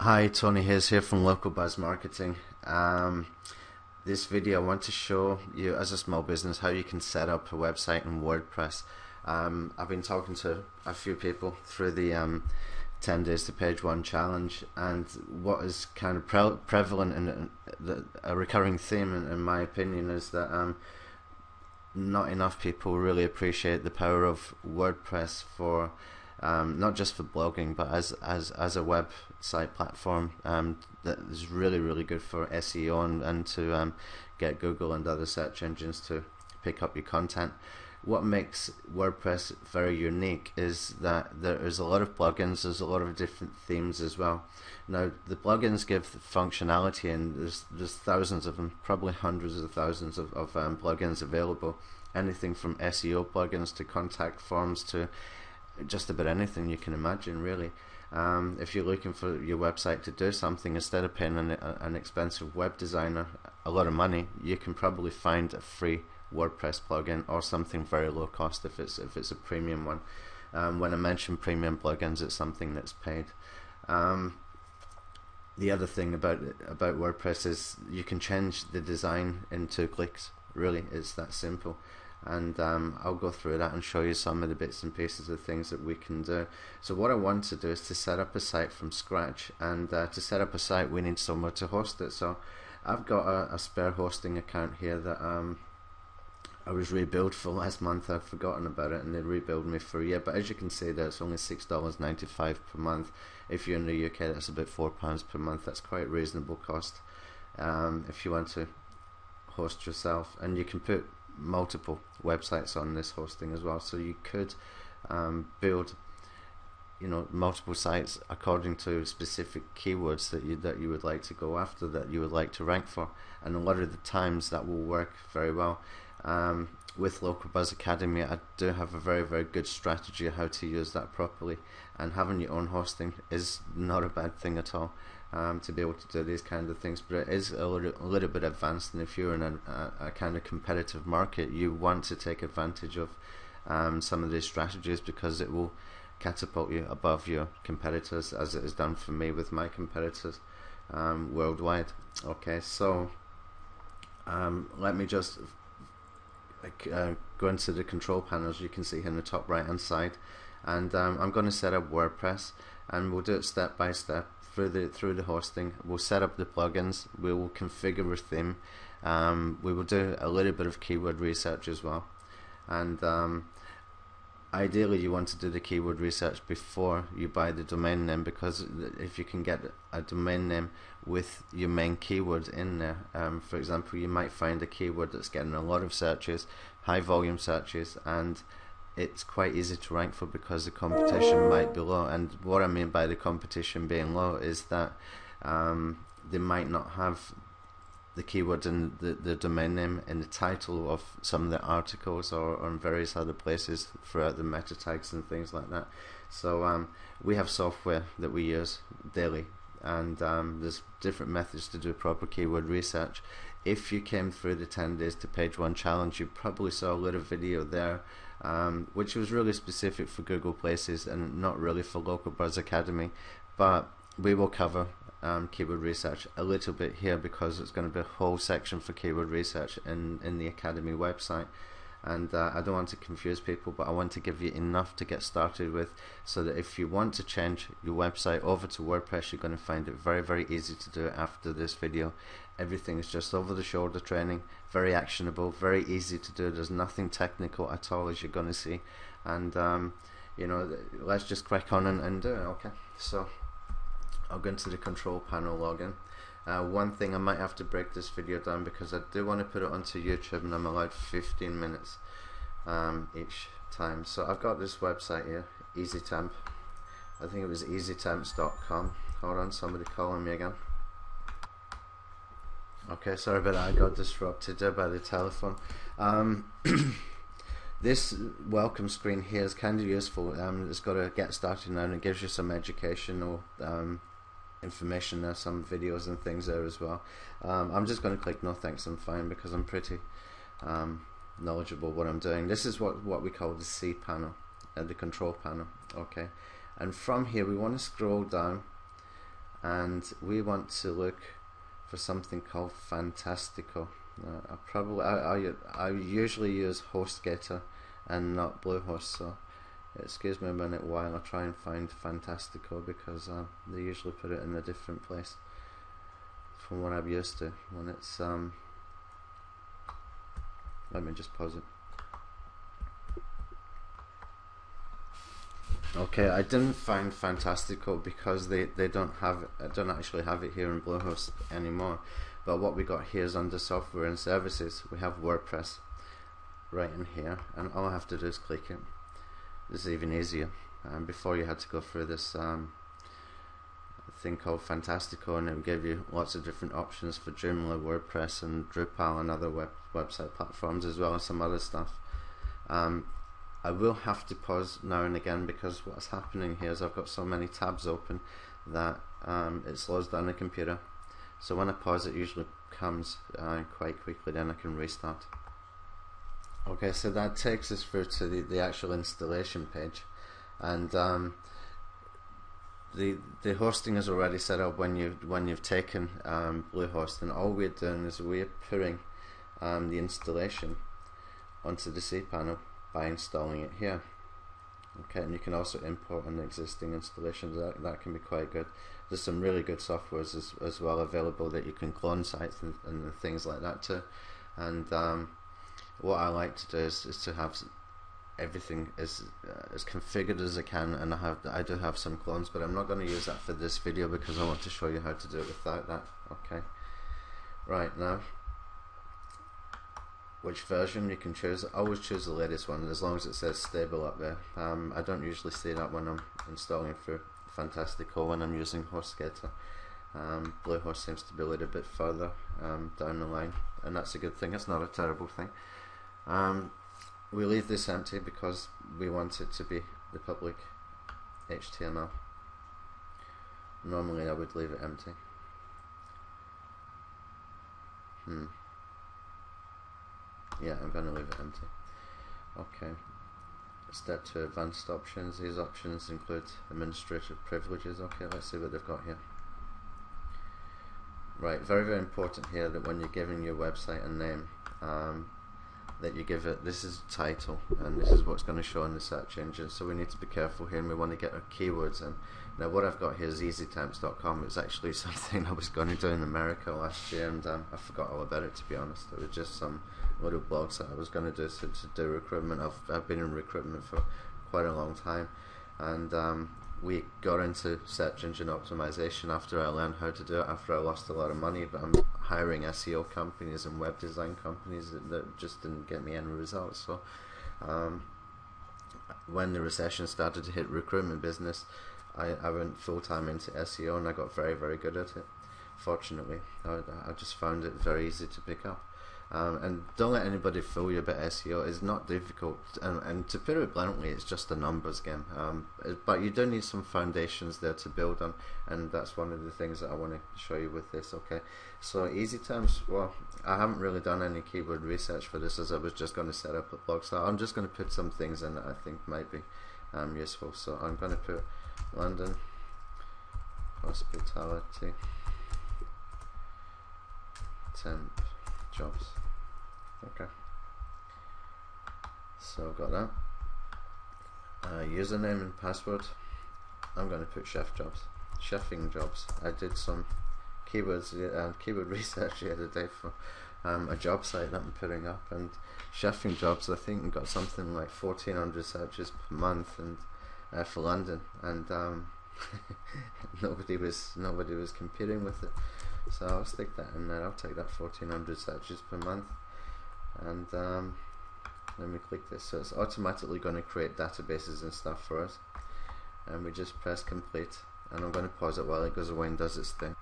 Hi, Tony Hayes here from Local Buzz Marketing. This video I want to show you as a small business how you can set up a website in WordPress. I've been talking to a few people through the 10 days to page one challenge, and what is kind of prevalent in a recurring theme in my opinion is that not enough people really appreciate the power of WordPress for not just for blogging, but as a website platform that is really good for SEO and to get Google and other search engines to pick up your content. What makes WordPress very unique is that there is a lot of plugins, there's a lot of different themes as well. Now the plugins give functionality, and there's thousands of them, probably hundreds of thousands of plugins available. Anything from SEO plugins to contact forms to just about anything you can imagine, really. If you're looking for your website to do something, instead of paying an expensive web designer a lot of money, you can probably find a free WordPress plugin or something very low cost if it's a premium one. When I mention premium plugins, it's something that's paid. The other thing about WordPress is you can change the design in 2 clicks. Really, it's that simple. And I'll go through that and show you some of the bits and pieces of things that we can do. So what I want to do is to set up a site from scratch, and to set up a site we need somewhere to host it. So I've got a spare hosting account here that I was rebilled for last month. I've forgotten about it, and they rebilled me for a year, but as you can see there, it's only $6.95 per month. If you're in the UK, that's about £4 per month. That's quite reasonable cost if you want to host yourself, and you can put multiple websites on this hosting as well. So you could build, multiple sites according to specific keywords that you would like to go after, that you would like to rank for, and a lot of the times that will work very well. With Local Buzz Academy, I do have a very good strategy of how to use that properly, and having your own hosting is not a bad thing at all. To be able to do these kind of things, but it is a little bit advanced, and if you're in a kind of competitive market, you want to take advantage of some of these strategies, because it will catapult you above your competitors, as it has done for me with my competitors worldwide. Okay, so let me just go into the control panels. You can see here in the top right hand side, and I'm going to set up WordPress, and we'll do it step by step through the hosting. We'll set up the plugins, we will configure a theme, we will do a little bit of keyword research as well, and ideally you want to do the keyword research before you buy the domain name, because if you can get a domain name with your main keyword in there, for example, you might find a keyword that's getting a lot of searches, high volume searches, and it's quite easy to rank for because the competition might be low. And what I mean by the competition being low is that they might not have the keyword in the domain name in the title of some of the articles, or on various other places throughout the meta tags and things like that. So we have software that we use daily, and there's different methods to do proper keyword research. If you came through the 10 days to page one challenge, you probably saw a little video there which was really specific for Google Places and not really for Local Buzz Academy, but we will cover keyword research a little bit here, because it's going to be a whole section for keyword research in the Academy website. And I don't want to confuse people, but I want to give you enough to get started with, so that if you want to change your website over to WordPress, you're going to find it very easy to do it after this video. Everything is just over the shoulder training, very actionable, very easy to do. There's nothing technical at all, as you're going to see, and let's just crack on and do it. Okay, so I'll go into the control panel login. One thing, I might have to break this video down, because I do want to put it onto YouTube, and I'm allowed 15 minutes each time. So I've got this website here, EasyTemp. I think it was easytemps.com. Hold on, somebody calling me again. Okay, sorry about that, I got disrupted there by the telephone. This welcome screen here is kind of useful. It's got a get started now, and it gives you some educational information there, some videos and things there as well. I'm just going to click no thanks, I'm fine, because I'm pretty knowledgeable what I'm doing. This is what we call the C panel, the control panel. Okay, and from here we want to scroll down and we want to look for something called Fantastico. I usually use HostGator and not Bluehost, so excuse me a minute while I try and find Fantastico, because they usually put it in a different place from what I'm used to when it's let me just pause it. Okay, I didn't find Fantastico because they don't actually have it here in Bluehost anymore. But what we got here is under software and services, we have WordPress right in here, and all I have to do is click it. This is even easier. Before you had to go through this thing called Fantastico, and it would give you lots of different options for Joomla, WordPress, and Drupal, and other website platforms, as well as some other stuff. I will have to pause now and again, because what's happening here is I've got so many tabs open that it slows down the computer. So when I pause, it usually comes quite quickly, then I can restart. Okay, so that takes us through to the actual installation page, and the hosting is already set up when you've taken Bluehost, and all we're doing is we're putting the installation onto the cPanel by installing it here. Okay, and you can also import an existing installation. That can be quite good. There's some really good softwares as well available that you can clone sites and things like that too. And what I like to do is to have everything as configured as I can, and I do have some clones, but I'm not going to use that for this video because I want to show you how to do it without that. Okay, right, now which version you can choose. Always choose the latest one, as long as it says stable up there. I don't usually see that when I'm installing for Fantastico when I'm using HostGator. Bluehost seems to be a little bit further down the line, and that's a good thing. It's not a terrible thing. We leave this empty because we want it to be the public HTML. Normally I would leave it empty. Yeah, I'm going to leave it empty. Okay. Step 2, advanced options. These options include administrative privileges. Okay, let's see what they've got here. Right, very, very important here that when you're giving your website a name, that you give it, this is title, and this is what's going to show in the search engine. So we need to be careful here, and we want to get our keywords in. Now what I've got here is easytemps.com. It's actually something I was going to do in America last year, and I forgot all about it, to be honest. It was just some little blogs that I was going to do to do recruitment. I've been in recruitment for quite a long time, and we got into search engine optimization after I learned how to do it, after I lost a lot of money. But I'm hiring SEO companies and web design companies that just didn't get me any results. So when the recession started to hit recruitment business, I went full-time into SEO, and I got very, very good at it. Fortunately, I just found it very easy to pick up. And don't let anybody fool you about SEO. It's not difficult, and to put it bluntly, it's just a numbers game. But you do need some foundations there to build on, and that's one of the things that I want to show you with this. Okay, so easy terms. Well, I haven't really done any keyword research for this, as I was just going to set up a blog. So I'm just going to put some things in that I think might be useful. So I'm going to put London hospitality temp jobs. Okay, so I've got that. Username and password, I'm going to put chef jobs, chefing jobs. I did some keywords keyword research the other day for a job site that I'm putting up, and chefing jobs, I think I've got something like 1,400 searches per month, and for London, and nobody was competing with it. So I'll stick that in there. I'll take that 1,400 searches per month, and then we click this. So it's automatically going to create databases and stuff for us, and we just press complete, and I'm going to pause it while it goes away and does its thing.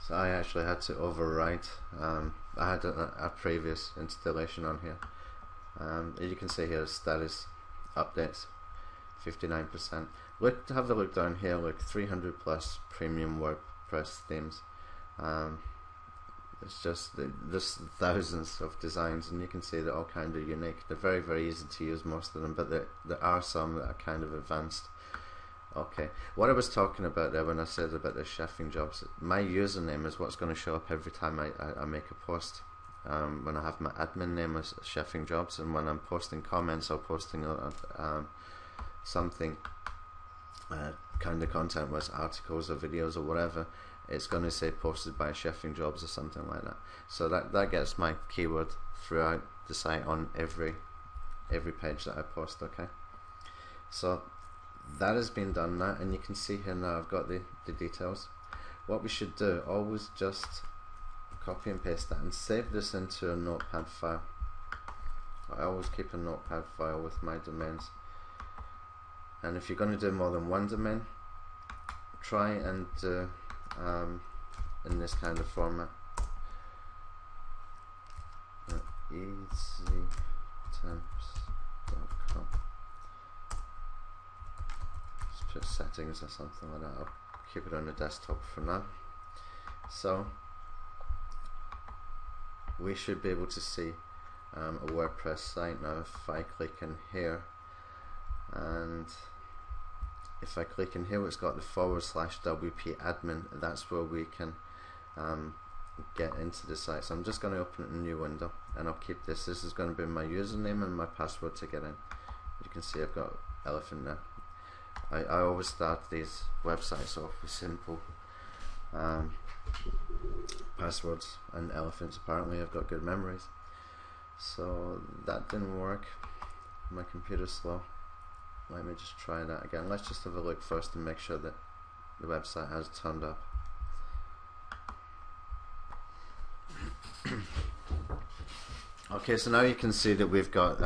So I actually had to overwrite. I had a previous installation on here. As you can see here, status updates 59%. Have a look down here. Look, 300 plus premium WordPress themes. It's just there's thousands of designs, and you can see they're all kind of unique. They're very, very easy to use, most of them, but there are some that are kind of advanced Okay, what I was talking about there when I said about the chefing jobs, my username is what's going to show up every time I make a post. When I have my admin name as chefing jobs, and when I'm posting comments or posting something, kind of content, whether it's articles or videos or whatever, it's going to say posted by chefing jobs or something like that. So that gets my keyword throughout the site on every page that I post. Okay, so that has been done now, and you can see here now I've got the details. What we should do, always just copy and paste that and save this into a notepad file. I always keep a notepad file with my domains, and if you're going to do more than one domain, try and do in this kind of format. easytemps.com. Just put settings or something like that. I'll keep it on the desktop for now. So we should be able to see a WordPress site now if I click in here, and if I click in here, it's got the /WP admin. That's where we can get into the site. So I'm just going to open a new window, and I'll keep this. This is going to be my username and my password to get in. You can see I've got elephant there. I always start these websites off with simple passwords, and elephants, apparently I've got good memories. So that didn't work. My computer's slow. Let me just try that again. Let's just have a look first and make sure that the website has turned up. Okay, so now you can see that we've got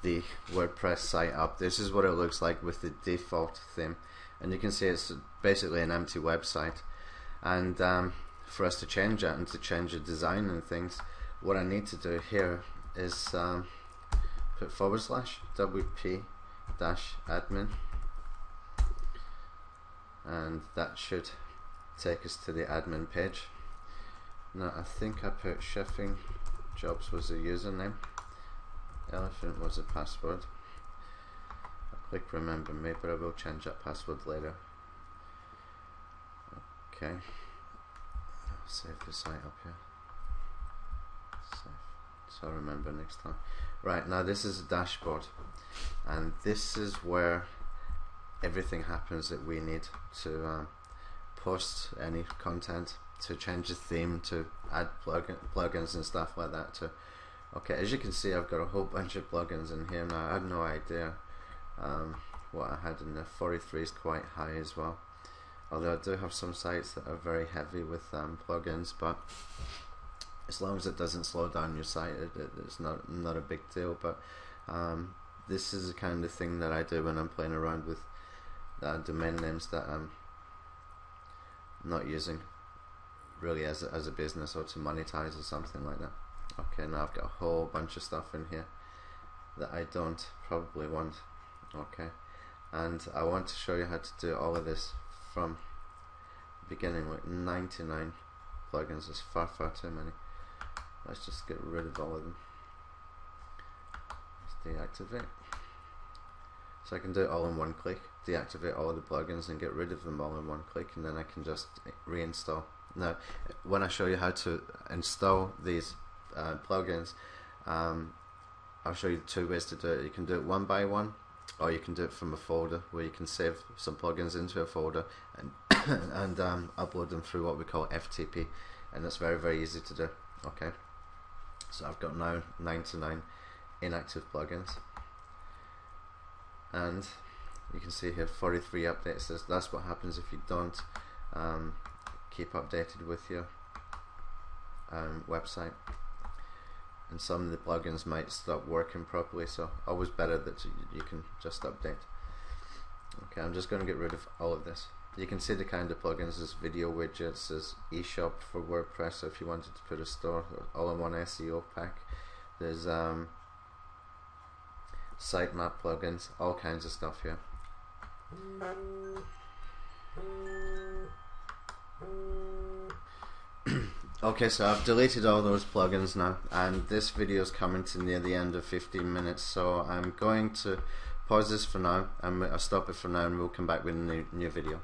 the WordPress site up. This is what it looks like with the default theme, and you can see it's basically an empty website. And for us to change that and to change the design and things, what I need to do here is put /WP-admin, and that should take us to the admin page. Now I think I put chefing jobs was a username, elephant was a password. I'll click remember me, but I will change that password later. Okay, I'll save the site up here. Save, so I'll remember next time. Right, now this is a dashboard, and this is where everything happens that we need to post any content, to change the theme, to add plugins and stuff like that. Okay, as you can see, I've got a whole bunch of plugins in here now. I had no idea what I had in there. 43 is quite high as well, although I do have some sites that are very heavy with plugins, but as long as it doesn't slow down your site, it's not a big deal. But this is the kind of thing that I do when I'm playing around with domain names that I'm not using really as a business or to monetize or something like that. Okay, now I've got a whole bunch of stuff in here that I don't probably want. Okay, and I want to show you how to do all of this from the beginning. Like 99 plugins is far too many. Let's just get rid of all of them. Let's deactivate. So I can do it all in one click, deactivate all of the plugins and get rid of them all in one click, and then I can just reinstall. Now when I show you how to install these plugins, I'll show you two ways to do it. You can do it one by one, or you can do it from a folder where you can save some plugins into a folder and and upload them through what we call FTP, and that's very easy to do. Okay, so I've got now 99 inactive plugins, and you can see here 43 updates. That's what happens if you don't keep updated with your website, and some of the plugins might stop working properly, so always better that you can just update. Okay, I'm just going to get rid of all of this. You can see the kind of plugins as video widgets, as eShop for WordPress, so if you wanted to put a store, all-in-one SEO pack. There's sitemap plugins, all kinds of stuff here. Okay, so I've deleted all those plugins now, and this video is coming to near the end of 15 minutes, so I'm going to pause this for now, and I'll stop it for now, and we'll come back with a new video.